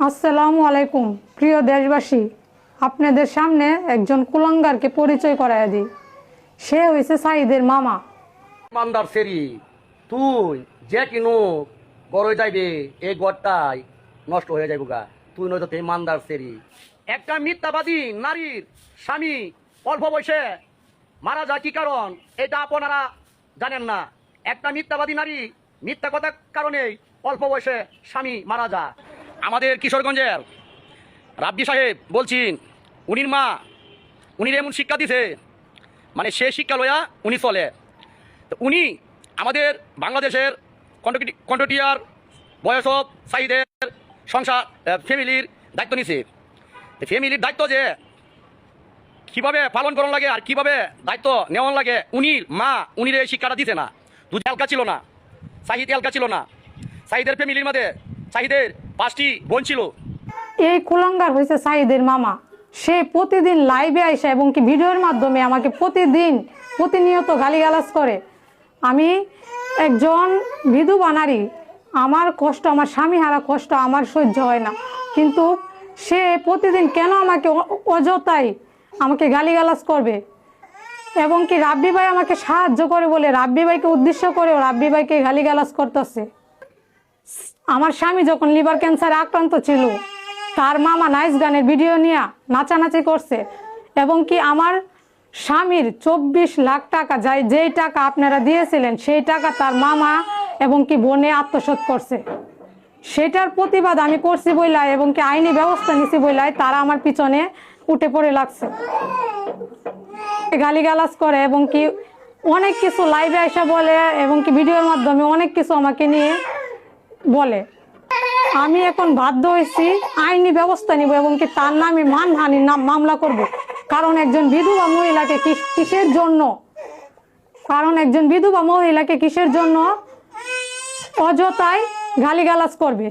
আসসালামু আলাইকুম প্রিয় দেশবাসী, আপনাদের সামনে একজন কুলাঙ্গারকে পরিচয় করায় দিই। সে হয়েছে সাইদের মামা। মান্দার সেরি তুই যে কিনো গড়ে যাইবে এই গড়টাই নষ্ট হয়ে যাইব গা। তুই নয়তো তুই মান্দার সেরি। একটা মিথ্যাবাদী নারীর স্বামী অল্প বয়সে মারা যায় কি কারণ এটা আপনারা জানেন না। একটা মিথ্যাবাদী নারী মিথ্যা কথার কারণেই অল্প বয়সে স্বামী মারা যায়। আমাদের কিশোরগঞ্জের রাব্বি সাহেব বলছেন উনির মা উনির এমন শিক্ষা দিছে, মানে সে শিক্ষা লয়া উনি চলে। তো উনি আমাদের বাংলাদেশের কন্ট্রোটিয়ার বয়স সাইদের সংসার ফ্যামিলির দায়িত্ব নিছে। ফ্যামিলির দায়িত্ব যে কীভাবে পালন করানো লাগে আর কীভাবে দায়িত্ব নেওয়ান লাগে উনির মা উনির এই শিক্ষাটা দিছে না। দুধ এলকা ছিল না, সাহিদ এলকা ছিল না। সাহিদের ফ্যামিলির মধ্যে সাহিদের 5টি বোন ছিল। এই কুলাঙ্গার হয়েছে সাইদের মামা। সে প্রতিদিন লাইভে আসে এবং কি ভিডিওর মাধ্যমে আমাকে প্রতিনিয়ত গালিগালাজ করে। আমি একজন বিধবা নারী, আমার কষ্ট, আমার স্বামী হারা কষ্ট আমার সহ্য হয় না, কিন্তু সে প্রতিদিন কেন আমাকে অযথাই আমাকে গালিগালাজ করবে। এবং কি রাব্বি ভাই আমাকে সাহায্য করে বলে রাব্বি ভাইকে উদ্দেশ্য করেও রাব্বি ভাইকে গালিগালাজ করতেছে। আমার স্বামী যখন লিভার ক্যান্সারে আক্রান্ত ছিল, তার মামা নাইস গানের ভিডিও নিয়ে নাচানাচি করছে। এবং কি আমার স্বামীর 24 লাখ টাকা যেই টাকা আপনারা দিয়েছিলেন সেই টাকা তার মামা এবং কি বোনে আত্মসাৎ করছে। সেটার প্রতিবাদ আমি করছি বইলাই এবং কি আইনি ব্যবস্থা নিছি বইলাই তারা আমার পিছনে উঠে পড়ে লাগছে, গালিগালাজ করে এবং কি অনেক কিছু লাইভে আসা বলে এবং কি ভিডিওর মাধ্যমে অনেক কিছু আমাকে নিয়ে বলে। আমি এখন বাধ্য হয়েছি আইনি ব্যবস্থা নিব এবং কি তার নামে মানহানির মামলা করব। কারণ একজন বিধবা মহিলাকে কিসের জন্য অযথায় গালিগালাজ করবে।